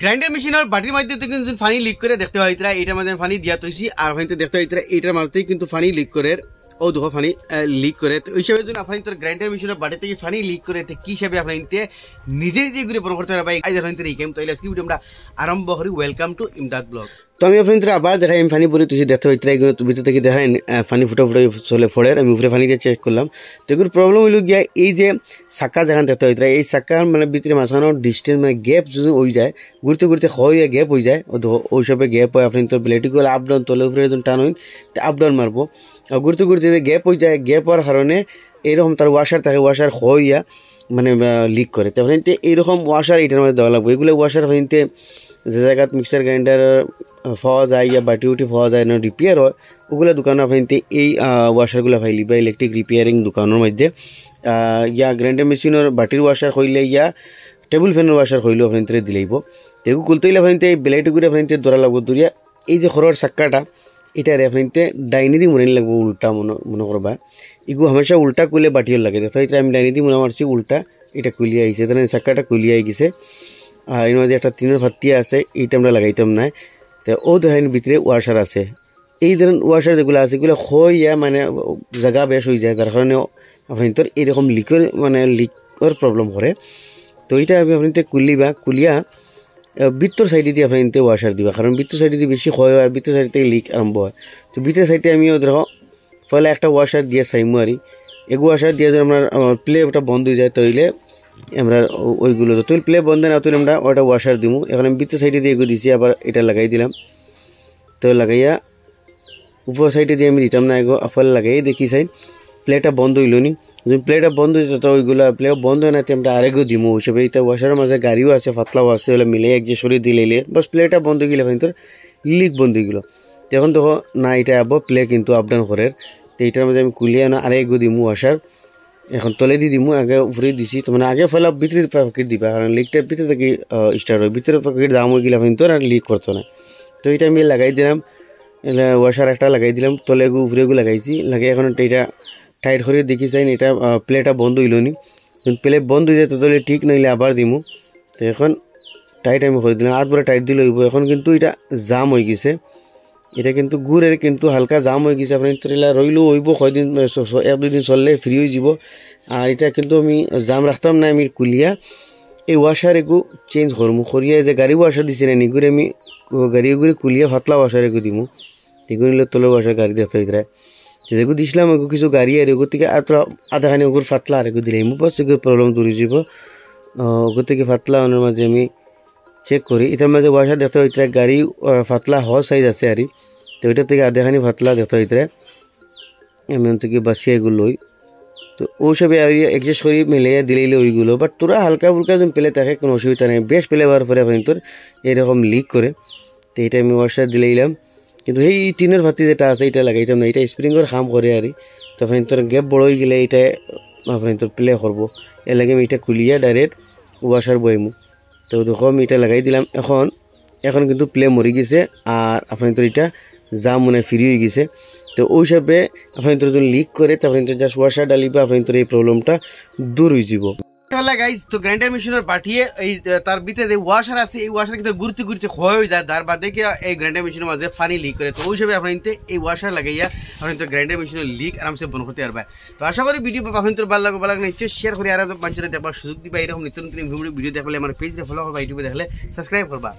Grinder মেশিনের বাটির মধ্যে কিন্তু পানি লিক করে দেখতে পাই এটার মধ্যে পানি দিয়া তৈছি আর পানিতে দেখতে পাই এটার মাঝতেই কিন্তু পানি লিক করে ও দুঃখ পানি লিক করে তো ওই হিসাবে যদি আপনার তোর গ্রাইন্ডার মেশিনের বাটি থেকে পানি লিক করে কি হিসাবে আপনার নিজে নিজে ঘুরে বড় করতে পারবে আজ আপনার এই গেম তো আজকে ভিডিও আমরা আরম্ভ করি। Welcome to Imdad blog. তো আমি আপনার আবার দেখাই আমি পানি পরে তুই দেখতে পাই ভিতর থেকে দেখাই পানি ফুটা ফুটা চলে ফোড়ে আমি উপরে পানি দিয়ে চেক করলাম। তো এগুলোর প্রবলেম হইল গিয়া এই যে চাক্কা যেখান দেখতে পাই এই চাক্কার মানে ভিতরে মাঝখানোর ডিস্টেন্স মানে গ্যাপ যদি হয়ে যায় ঘুরতে ঘুরতে হয়ে গ্যাপ হয়ে যায় ওই সবে গ্যাপ হয় আপনি তো ব্লেডি করলে আপ ডাউন তলে উপরে যখন টান হইন তো আপ ডাউন মারবো আর ঘুরতে ঘুরতে যে গ্যাপ হয়ে যায় গ্যাপ হওয়ার কারণে এইরকম তার ওয়াশার থাকে ওয়াশার হইয়া মানে লিক করে তো আপনি এইরকম ওয়াশার এটার মধ্যে দেওয়া লাগবে। এগুলো ওয়াশার আপনি যে জায়গাত মিক্সার গ্রাইন্ডার পাওয়া যায় ইয়া বাটি উটি পাওয়া যায় না রিপেয়ার হয় ওগুলো দোকানে আপনি এই ওয়াশারগুলো পাইলি বা ইলেকট্রিক রিপেয়ারিং দোকানের মধ্যে ইয়া গ্রাইন্ডার মেশিনের বাটির ওয়াশার হইলে ইয়া টেবিল ফ্যানের ওয়াশার হইলেও আপনি দিলেইব। তো এগুলো খুলতে হইলে আপনি এই ব্লেড করে আপনি ধরা লাগবো দূরিয়া এই যে খরর চাক্কাটা এটারে আপনি ডাইনি দিয়ে মুড়ানি লাগবো উল্টা মনে করবা এগুলো হামেশা উল্টা কুলে বাটিও লাগে দেখো এটা আমি ডাইনি দিয়ে মুড়া মারছি উল্টা এটা কুলিয়ে আইছে তাহলে চাক্কাটা কুলিয়ে আই গেছে আর এর মধ্যে একটা টিনের ভাত্তি আছে এইটা আমরা লাগাইতাম না। তো ও ধরেন ভিতরে ওয়াশার আছে এই ধরেন ওয়াশার যেগুলো আছে এগুলো হইয়া মানে জায়গা বেশ হয়ে যায় যার কারণে আপনি তোর এরকম লিকের মানে লিকের প্রবলেম করে। তো এইটা আপনি কুলিবা কুলিয়া বৃত্তর সাইডে দিয়ে আপনি ওয়াশার দিবা কারণ বৃত্তর সাইডে দিয়ে বেশি হয় আর বৃত্তর সাইড থেকে লিক আরম্ভ হয়। তো বৃত্তের সাইডে আমিও দেখো ফলে একটা ওয়াশার দিয়ে চাইমু আর এগু ওয়াশার দিয়ে যদি আমরা প্লেটা বন্ধ হয়ে যায় তৈলে আমরা ওইগুলো তো তুই প্লে বন্ধ না তুই আমরা ওটা ওয়াশার দিব। এখন আমি বৃত্তের সাইডে দিয়ে এগু দিছি আবার এটা লাগাই দিলাম তো লাগাইয়া উপর সাইডে দিয়ে আমি দিতাম না এগো ফলে লাগাই দেখি সাইড প্লেটা বন্ধ হইল নি যদি প্লেটা বন্ধ হইতো তো ওইগুলো প্লে বন্ধ হয় না আমরা আরেকও দিমু হিসেবে এটা ওয়াশারের মাঝে গাড়িও আছে পাতলাও আছে ওগুলো মিলে এক যে সরিয়ে দিলে বাস প্লেটা বন্ধ হয়ে গেলে তোর লিক বন্ধ হয়ে গেলো। তখন দেখো না এটা আবার প্লে কিন্তু আপ ডাউন করে তো এইটার মাঝে আমি কুলিয়ে না আরেকও দিমু ওয়াশার এখন তলে দিয়ে দিমু আগে উপরে দিছি তো মানে আগে ফেলা ভিতরে প্যাকেট দিবা কারণ লিকটার ভিতরে থেকে স্টার্ট হয় ভিতরে প্যাকেট দাম হয়ে গেলে কিন্তু আর লিক করতো না। তো এটা আমি লাগাই দিলাম ওয়াশার একটা লাগাই দিলাম তলে উপরেগু লাগাইছি লাগিয়ে এখন এটা টাইট করে দেখি চাই এটা প্লেটা বন্ধ হইল নি প্লে বন্ধ হয়ে যায় তাহলে ঠিক নইলে আবার দিমু। তো এখন টাইট আমি করে দিলাম আর পরে টাইট দিলে হইব। এখন কিন্তু এটা জাম হয়ে গেছে এটা কিন্তু গুড়ের কিন্তু হালকা জাম হয়ে গেছে আপনি রইলেও হইব কয়দিন এক দুদিন চললে ফ্রি হয়ে যাব। আর এটা কিন্তু আমি জাম রাখতাম না আমি কুলিয়া এই ওয়াশার এগু চেঞ্জ করবো করিয়া যে গাড়ি ওয়াশার দিছি না নিগুড়ে আমি গাড়ি গুড়ি কুলিয়া ফাতলা ওয়াশার এগু দিমু এগুলো নিলে তলে ওয়াশার গাড়ি দেখতে হইতে যেগু দিছিলাম এগু কিছু গাড়ি আর এগুর থেকে আর আধাখানি ওগুর ফাতলা আর এগু দিলে বাস এগুলো প্রবলেম দূরে যাব ওগুর থেকে ফাতলা ওনার মাঝে আমি চেক করি এটার মাঝে ওয়াশার দেখতে হইতে গাড়ি ফাতলা হ সাইজ আছে আর তো ওইটার থেকে আধাখানি ফাতলা দেখতে হইতে আমি থেকে বাসিয়ে এগুলো লই তো ওই সবে অ্যাডজাস্ট করি মিলিয়ে দিলে ওইগুলো বাট তোরা হালকা ফুলকা যেন পেলে থাকে কোনো অসুবিধা নেই বেশ পেলে হওয়ার পরে আপনি তোর এরকম লিক করে তো এটা আমি ওয়াশার দিলাম কিন্তু এই টিনের ভাতি যেটা আছে এটা লাগাইতাম না এটা স্প্রিংয়ের কাম করে আর তো আপনি তোর গ্যাপ বড় হয়ে গেলে এটা আপনি তোর প্লে করবো এর লাগে আমি এটা খুলিয়ে ডাইরেক্ট ওয়াশার বইমু তো দেখো আমি এটা লাগাই দিলাম। এখন কিন্তু প্লে মরে গেছে আর আপনি তোর এটা জাম মনে ফ্রি হয়ে গেছে। তো ওই হিসাবে আপনি তোর যদি লিক করে তো আপনি তোর জাস্ট ওয়াশার ডালিবা আপনি তোর এই প্রবলেমটা দূর হয়ে যাব। তাহলে গাইজ তো গ্রাইন্ডার মেশিনের পাঠিয়ে এই তার ভিতরে যে ওয়াশার আছে এই ওয়াশার কিন্তু ঘুরতে ঘুরতে ক্ষয় হয়ে যায় তার বাদে কি এই গ্রাইন্ডার মেশিনের মাঝে পানি লিক করে তো ওই হিসাবে আপনি এই ওয়াশার লাগাইয়া আপনি তো গ্রাইন্ডার মেশিনের লিক আরামসে বন্ধ করতে পারবে। তো আশা করি ভিডিও আপনি তোর ভালো লাগবে নিশ্চয়ই শেয়ার করে আর মানুষের দেখবার সুযোগ দিবা এরকম নিত্য নতুন ভিডিও দেখলে আমার পেজে ফলো করবা ইউটিউবে দেখলে সাবস্ক্রাইব করবা।